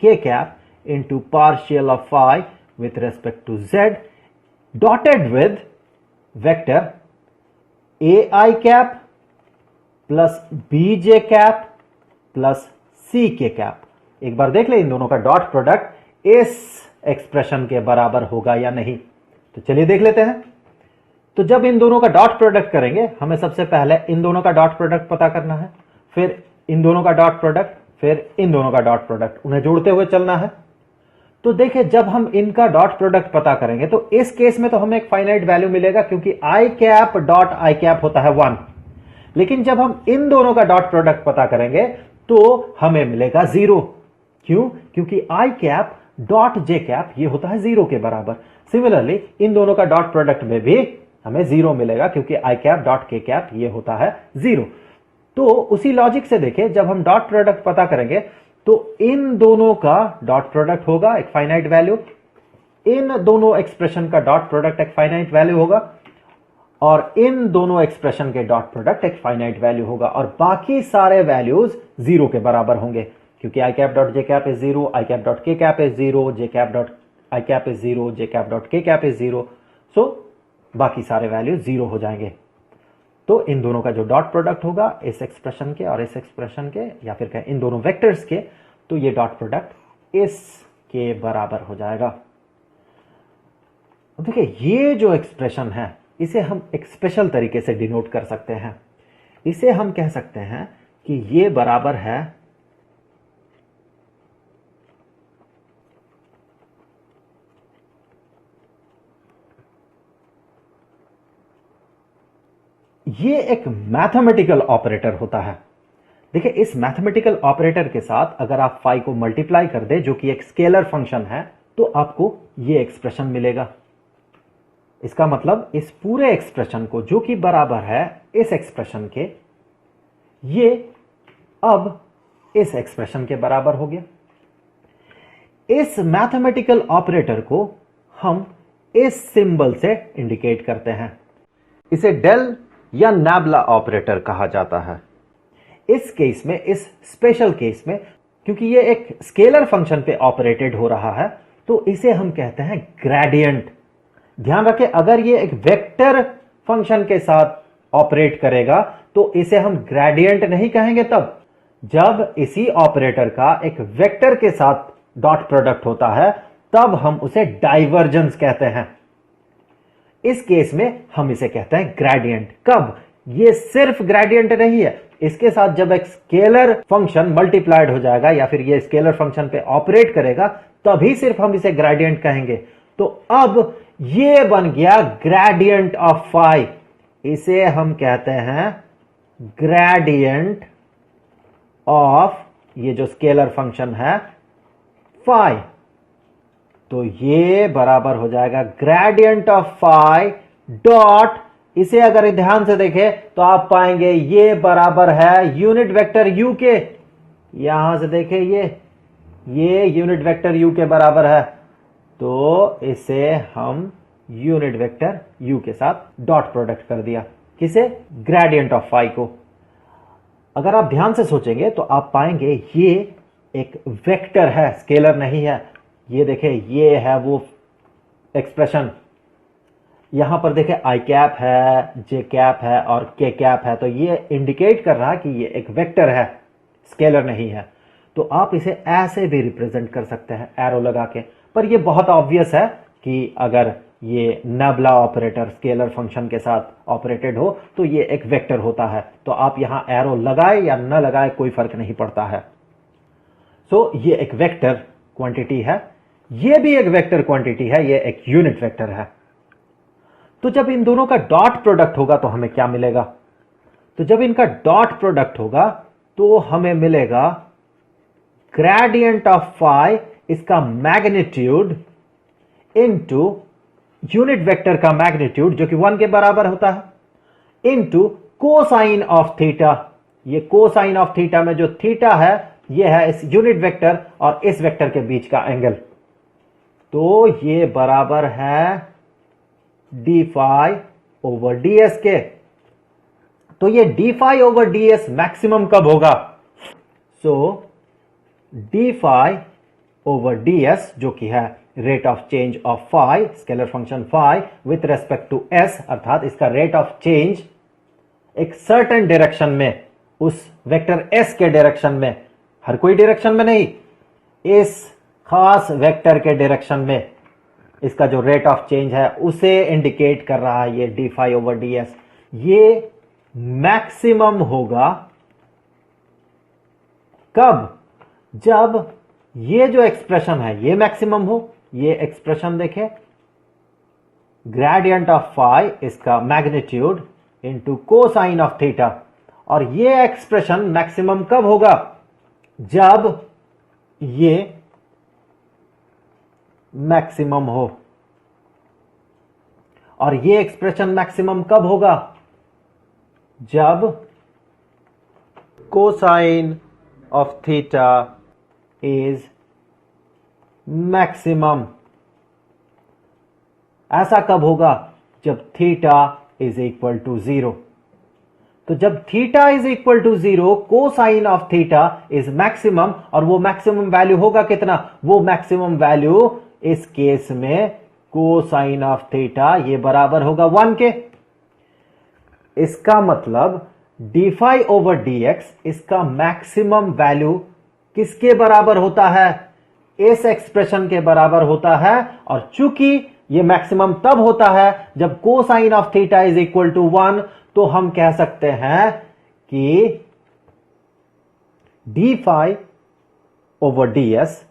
Speaker 1: k cap into partial of phi with respect to z dotted with vector ai cap plus bj cap plus ck cap. एक बार देख ले इन दोनों का dot product इस expression के बराबर होगा या नहीं, तो चलिए देख लेते हैं। तो जब इन दोनों का डॉट प्रोडक्ट करेंगे, हमें सबसे पहले इन दोनों का डॉट प्रोडक्ट पता करना है, फिर इन दोनों का डॉट प्रोडक्ट, फिर इन दोनों का डॉट प्रोडक्ट, उन्हें जोड़ते हुए चलना है। तो देखिए जब हम इनका डॉट प्रोडक्ट पता करेंगे तो इस केस में तो हमें एक फाइनाइट वैल्यू मिलेगा, क्योंकि i cap dot i cap होता है 1। लेकिन जब हम इन दोनों का डॉट प्रोडक्ट पता करेंगे तो हमें मिलेगा 0। क्यों? क्योंकि i cap dot j cap ये होता है 0 के बराबर। सिमिलरली इन दोनों का डॉट प्रोडक्ट में भी हमें 0 मिलेगा, क्योंकि i cap dot k cap ये होता है 0। तो उसी लॉजिक से देखें, जब हम डॉट प्रोडक्ट पता करेंगे तो इन दोनों का डॉट प्रोडक्ट होगा एक फाइनाइट वैल्यू, इन दोनों एक्सप्रेशन का डॉट प्रोडक्ट एक फाइनाइट वैल्यू होगा, और इन दोनों एक्सप्रेशन के डॉट प्रोडक्ट एक फाइनाइट वैल्यू होगा, और बाकी सारे वैल्यूज 0 के बराबर होंगे, क्योंकि i cap dot j cap is 0, i cap dot k cap is 0, j cap dot i cap is 0, j cap dot k cap is 0। So बाकी सारे वैल्यू 0 हो जाएंगे। तो इन दोनों का जो डॉट प्रोडक्ट होगा इस एक्सप्रेशन के और इस एक्सप्रेशन के, या फिर कहें इन दोनों वेक्टर्स के, तो ये डॉट प्रोडक्ट इस के बराबर हो जाएगा। देखिए ये जो एक्सप्रेशन है इसे हम एक स्पेशल तरीके से डिनोट कर सकते हैं। इसे हम कह सकते हैं कि ये बराबर है ये एक मैथमेटिकल ऑपरेटर होता है। देखिए, इस मैथमेटिकल ऑपरेटर के साथ अगर आप फाई को मल्टीप्लाई कर दे, जो कि एक स्केलर फंक्शन है, तो आपको ये एक्सप्रेशन मिलेगा। इसका मतलब इस पूरे एक्सप्रेशन को, जो कि बराबर है इस एक्सप्रेशन के, ये अब इस एक्सप्रेशन के बराबर हो गया। इस मैथमेटिकल ऑपरेटर को हम इस सिंबल से इंडिकेट करते हैं। इसे डेल या नाबला ऑपरेटर कहा जाता है। इस केस में, इस स्पेशल केस में, क्योंकि ये एक स्केलर फंक्शन पे ऑपरेटेड हो रहा है, तो इसे हम कहते हैं ग्रेडियंट। ध्यान रखें, अगर ये एक वेक्टर फंक्शन के साथ ऑपरेट करेगा तो इसे हम ग्रेडियंट नहीं कहेंगे। तब जब इसी ऑपरेटर का एक वेक्टर के साथ डॉट प्रोडक्ट होता है, तब हम उसे डाइवर्जेंस कहते हैं। इस केस में हम इसे कहते हैं ग्रेडियंट। कब? ये सिर्फ ग्रेडियंट नहीं है, इसके साथ जब एक स्केलर फंक्शन मल्टीप्लाइड हो जाएगा या फिर ये स्केलर फंक्शन पे ऑपरेट करेगा, तभी सिर्फ हम इसे ग्रेडियंट कहेंगे। तो अब ये बन गया ग्रेडियंट ऑफ फाई। इसे हम कहते हैं ग्रेडियंट ऑफ ये जो स्केलर फंक्शन है फाई। तो ये बराबर हो जाएगा ग्रेडियंट ऑफ फाई डॉट, इसे अगर ध्यान से देखें तो आप पाएंगे ये बराबर है यूनिट वेक्टर u के। यहां से देखें, ये यूनिट वेक्टर u के बराबर है, तो इसे हम यूनिट वेक्टर u के साथ डॉट प्रोडक्ट कर दिया। किसे? ग्रेडियंट ऑफ फाई को। अगर आप ध्यान से सोचेंगे तो आप पाएंगे ये एक वेक्टर है, स्केलर नहीं है। ये देखें, ये है वो एक्सप्रेशन। यहां पर देखें आई कैप है, जे कैप है और के कैप है, तो ये इंडिकेट कर रहा है कि ये एक वेक्टर है, स्केलर नहीं है। तो आप इसे ऐसे भी रिप्रेजेंट कर सकते हैं एरो लगा के। पर ये बहुत ऑब्वियस है कि अगर ये नाबला ऑपरेटर स्केलर फंक्शन के साथ ऑपरेटेड हो तो ये एक वेक्टर होता है, तो आप यहां एरो लगाए या न लगाए कोई फर्क नहीं पड़ता है। सो ये एक वेक्टर क्वांटिटी है, ये भी एक वेक्टर क्वांटिटी है, ये एक यूनिट वेक्टर है। तो जब इन दोनों का डॉट प्रोडक्ट होगा तो हमें क्या मिलेगा? तो जब इनका डॉट प्रोडक्ट होगा तो हमें मिलेगा ग्रेडियंट ऑफ फाई, इसका मैग्नीट्यूड इनटू यूनिट वेक्टर का मैग्नीट्यूड जो कि 1 के बराबर होता है, इनटू कोसाइन ऑफ थीटा। ये कोसाइन ऑफ थीटा में जो थीटा है ये है इस यूनिट वेक्टर और इस वेक्टर के बीच का एंगल। तो ये बराबर है d phi over d s के। तो ये d phi over d s maximum कब होगा? So d phi over d s, जो कि है rate of change of phi, scalar function phi with respect to s, अर्थात इसका रेट ऑफ चेंज एक सर्टेन डायरेक्शन में, उस वेक्टर एस के डायरेक्शन में, हर कोई डायरेक्शन में नहीं, इस खास वेक्टर के डायरेक्शन में इसका जो रेट ऑफ चेंज है उसे इंडिकेट कर रहा है ये d phi over d s. ये मैक्सिमम होगा कब? जब ये जो एक्सप्रेशन है ये मैक्सिमम हो। ये एक्सप्रेशन देखें, ग्रेडियंट ऑफ फाई, इसका magnitude into cosine of theta, और ये एक्सप्रेशन मैक्सिमम कब होगा? जब ये मैक्सिमम हो। और ये एक्सप्रेशन मैक्सिमम कब होगा? जब cosine of theta is maximum. ऐसा कब होगा? जब थीटा इज इक्वल टू 0। तो जब theta is equal to 0, cosine of theta is maximum, और वो मैक्सिमम वैल्यू होगा कितना? वो मैक्सिमम वैल्यू इस केस में कोसाइन ऑफ थीटा ये बराबर होगा 1 के। इसका मतलब d phi over d x, इसका मैक्सिमम वैल्यू किसके बराबर होता है? इस एक्सप्रेशन के बराबर होता है। और चूंकि ये मैक्सिमम तब होता है जब cosine of theta is equal to 1, तो हम कह सकते हैं कि d phi over d s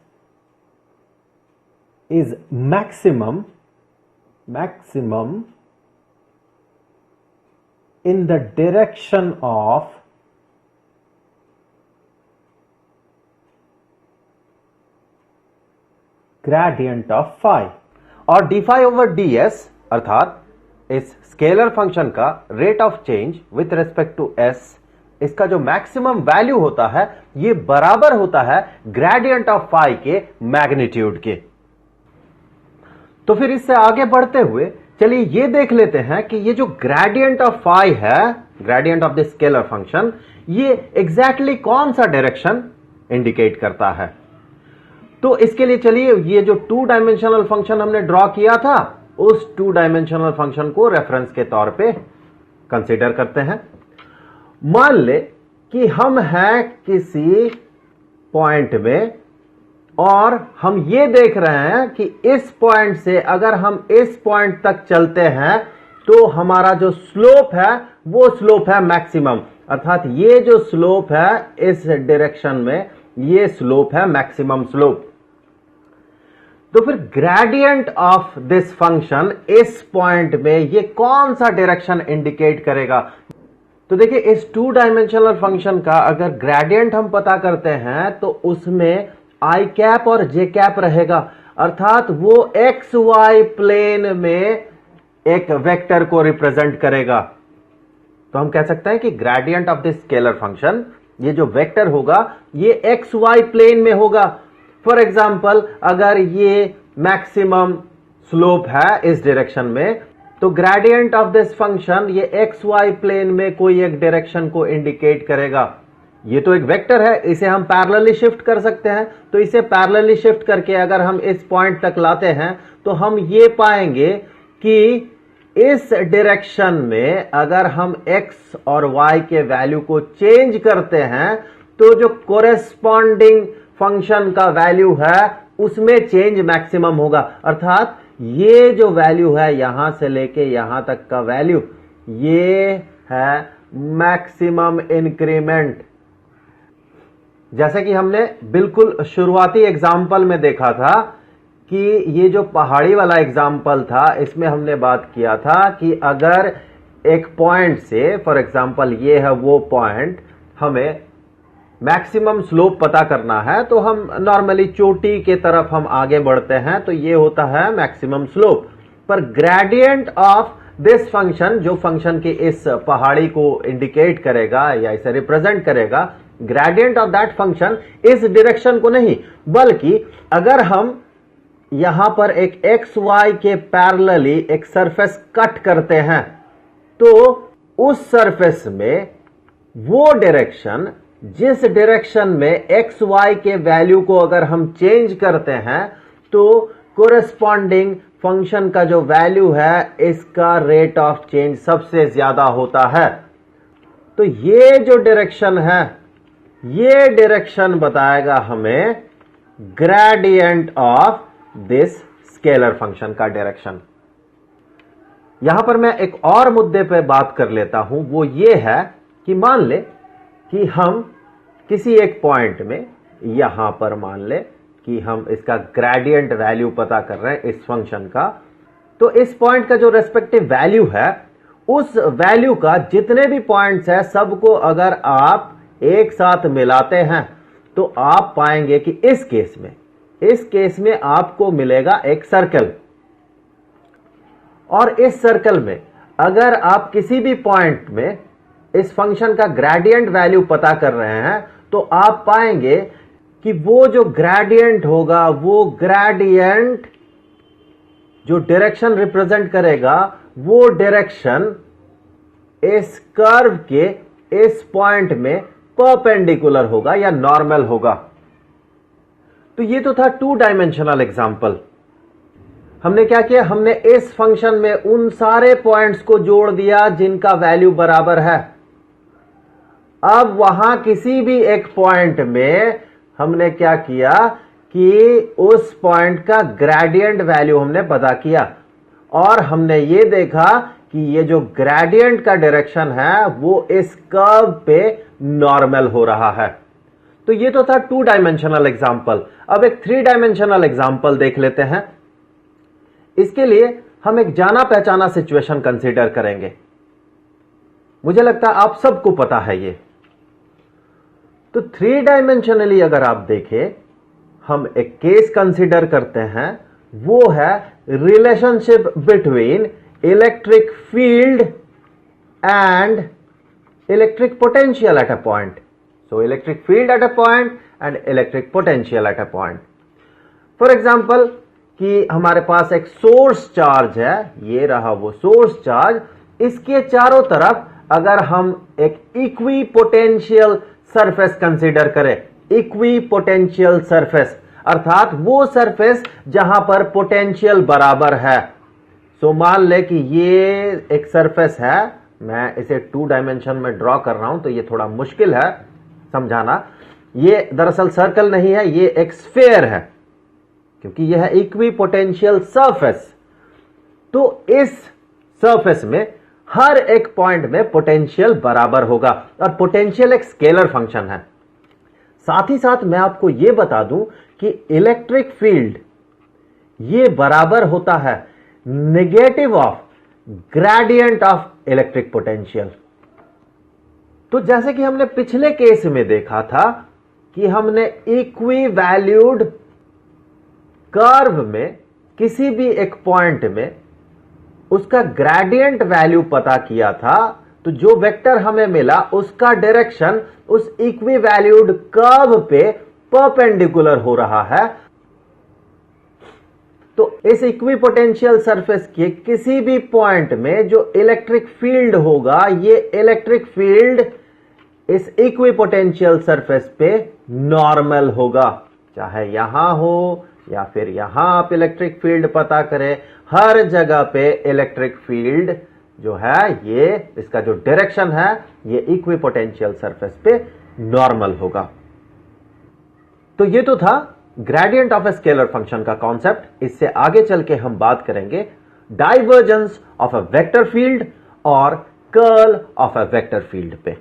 Speaker 1: is maximum in the direction of gradient of phi। और d phi over d s अर्थात इस स्केलर फंक्शन का rate of change with respect to s, इसका जो मैक्सिमम वैल्यू होता है ये बराबर होता है ग्रेडियंट ऑफ फाई के मैग्नीट्यूड के। तो फिर इससे आगे बढ़ते हुए चलिए ये देख लेते हैं कि ये जो ग्रेडियंट ऑफ फाई है, gradient of the scalar function, ये एग्जैक्टली कौन सा डायरेक्शन इंडिकेट करता है। तो इसके लिए चलिए ये जो टू डायमेंशनल फंक्शन हमने ड्रॉ किया था उस टू डायमेंशनल फंक्शन को रेफरेंस के तौर पे कंसीडर करते हैं। मान ले कि हम हैं किसी पॉइंट में और हम ये देख रहे हैं कि इस पॉइंट से अगर हम इस पॉइंट तक चलते हैं तो हमारा जो स्लोप है वो स्लोप है मैक्सिमम, अर्थात ये जो स्लोप है इस डायरेक्शन में ये स्लोप है मैक्सिमम स्लोप। तो फिर ग्रेडियंट ऑफ दिस फंक्शन इस पॉइंट में ये कौन सा डायरेक्शन इंडिकेट करेगा। तो देखिए इस टू डायमेंशनल फंक्शन का अगर ग्रेडियंट हम पता करते हैं तो उसमें आई कैप और जे कैप रहेगा, अर्थात वो एक्स वाई प्लेन में एक वेक्टर को रिप्रेजेंट करेगा। तो हम कह सकते हैं कि gradient of this scalar function, ये जो वेक्टर होगा ये एक्स वाई प्लेन में होगा। फॉर एग्जाम्पल अगर ये मैक्सिमम स्लोप है इस डायरेक्शन में तो ग्रेडियंट ऑफ दिस फंक्शन ये एक्स वाई प्लेन में कोई एक डायरेक्शन को इंडिकेट करेगा। ये तो एक वेक्टर है, इसे हम पैरेलली शिफ्ट कर सकते हैं। तो इसे पैरेलली शिफ्ट करके अगर हम इस पॉइंट तक लाते हैं तो हम ये पाएंगे कि इस डायरेक्शन में अगर हम x और y के वैल्यू को चेंज करते हैं तो जो कोरेस्पॉन्डिंग फंक्शन का वैल्यू है उसमें चेंज मैक्सिमम होगा, अर्थात ये जो वैल्यू है यहां से लेके यहां तक का वैल्यू ये है मैक्सिमम इंक्रीमेंट। जैसे कि हमने बिल्कुल शुरुआती एग्जाम्पल में देखा था कि ये जो पहाड़ी वाला एग्जाम्पल था इसमें हमने बात किया था कि अगर एक पॉइंट से, फॉर एग्जाम्पल ये है वो पॉइंट, हमें मैक्सिमम स्लोप पता करना है तो हम नॉर्मली चोटी के तरफ हम आगे बढ़ते हैं तो ये होता है मैक्सिमम स्लोप। पर ग्रेडियंट ऑफ दिस फंक्शन, जो फंक्शन के इस पहाड़ी को इंडिकेट करेगा या इसे रिप्रेजेंट करेगा, ग्रेडियंट ऑफ दैट फंक्शन इस डायरेक्शन को नहीं बल्कि अगर हम यहां पर एक एक्स वाई के पैरेलली एक सरफेस कट करते हैं तो उस सरफेस में वो डायरेक्शन, जिस डायरेक्शन में एक्स वाई के वैल्यू को अगर हम चेंज करते हैं तो कोरेस्पॉन्डिंग फंक्शन का जो वैल्यू है इसका रेट ऑफ चेंज सबसे ज्यादा होता है। तो ये जो डायरेक्शन है ये डायरेक्शन बताएगा हमें gradient of this scalar function का डायरेक्शन। यहां पर मैं एक और मुद्दे पे बात कर लेता हूं, वो ये है कि मान ले कि हम किसी एक पॉइंट में, यहां पर मान ले कि हम इसका ग्रेडियंट वैल्यू पता कर रहे हैं इस फंक्शन का, तो इस पॉइंट का जो रेस्पेक्टिव वैल्यू है उस वैल्यू का जितने भी पॉइंट्स है सबको अगर आप एक साथ मिलाते हैं तो आप पाएंगे कि इस केस में आपको मिलेगा एक सर्कल। और इस सर्कल में अगर आप किसी भी पॉइंट में इस फंक्शन का ग्रेडियंट वैल्यू पता कर रहे हैं तो आप पाएंगे कि वो जो ग्रेडियंट होगा वो ग्रेडियंट जो डायरेक्शन रिप्रेजेंट करेगा वो डायरेक्शन इस कर्व के इस पॉइंट में परपेंडिकुलर होगा या नॉर्मल होगा। तो ये तो था टू डायमेंशनल एग्जाम्पल। हमने क्या किया, हमने इस फंक्शन में उन सारे पॉइंट्स को जोड़ दिया जिनका वैल्यू बराबर है। अब वहां किसी भी एक पॉइंट में हमने क्या किया कि उस पॉइंट का ग्रेडियंट वैल्यू हमने पता किया और हमने ये देखा कि ये जो ग्रेडियंट का डायरेक्शन है वो इस कर्व पे नॉर्मल हो रहा है। तो ये तो था टू डायमेंशनल एग्जाम्पल। अब एक थ्री डायमेंशनल एग्जाम्पल देख लेते हैं। इसके लिए हम एक जाना पहचाना सिचुएशन कंसीडर करेंगे। मुझे लगता है आप सबको पता है ये। तो 3 डायमेंशनली अगर आप देखें, हम एक केस कंसीडर करते हैं, वो है relationship between electric field and electric potential at a point. So electric field at a point and electric potential at a point. For example कि हमारे पास एक सोर्स चार्ज है, ये रहा वो सोर्स चार्ज, इसके चारों तरफ अगर हम एक इक्वी पोटेंशियल सरफेस कंसीडर करें, इक्वी पोटेंशियल सरफेस अर्थात वो सरफेस जहां पर पोटेंशियल बराबर है। सो मान ले कि ये एक सरफेस है, मैं इसे 2 डायमेंशन में ड्रॉ कर रहा हूं तो ये थोड़ा मुश्किल है समझाना। ये दरअसल सर्कल नहीं है, ये एक स्फेयर है, क्योंकि यह है इक्वी पोटेंशियल सरफेस। तो इस सरफेस में हर एक पॉइंट में पोटेंशियल बराबर होगा, और पोटेंशियल एक स्केलर फंक्शन है। साथ ही साथ मैं आपको यह बता दूं कि इलेक्ट्रिक फील्ड ये बराबर होता है negative of gradient of electric potential. तो जैसे कि हमने पिछले केस में देखा था कि हमने इक्वी वैल्यूड कर्व में किसी भी एक पॉइंट में उसका ग्रेडियंट वैल्यू पता किया था, तो जो वेक्टर हमें मिला उसका डायरेक्शन उस इक्वी वैल्यूड कर्व पे परपेंडिकुलर हो रहा है। तो इस इक्वी पोटेंशियल सरफेस के किसी भी पॉइंट में जो इलेक्ट्रिक फील्ड होगा, ये इलेक्ट्रिक फील्ड इस इक्वी पोटेंशियल सरफेस पे नॉर्मल होगा, चाहे यहां हो या फिर यहां आप इलेक्ट्रिक फील्ड पता करें, हर जगह पे इलेक्ट्रिक फील्ड जो है ये इसका जो डायरेक्शन है ये इक्वी पोटेंशियल सरफेस पे नॉर्मल होगा। तो ये तो था gradient of a scalar function का कॉन्सेप्ट। इससे आगे चल के हम बात करेंगे divergence of a vector field और curl of a vector field पे।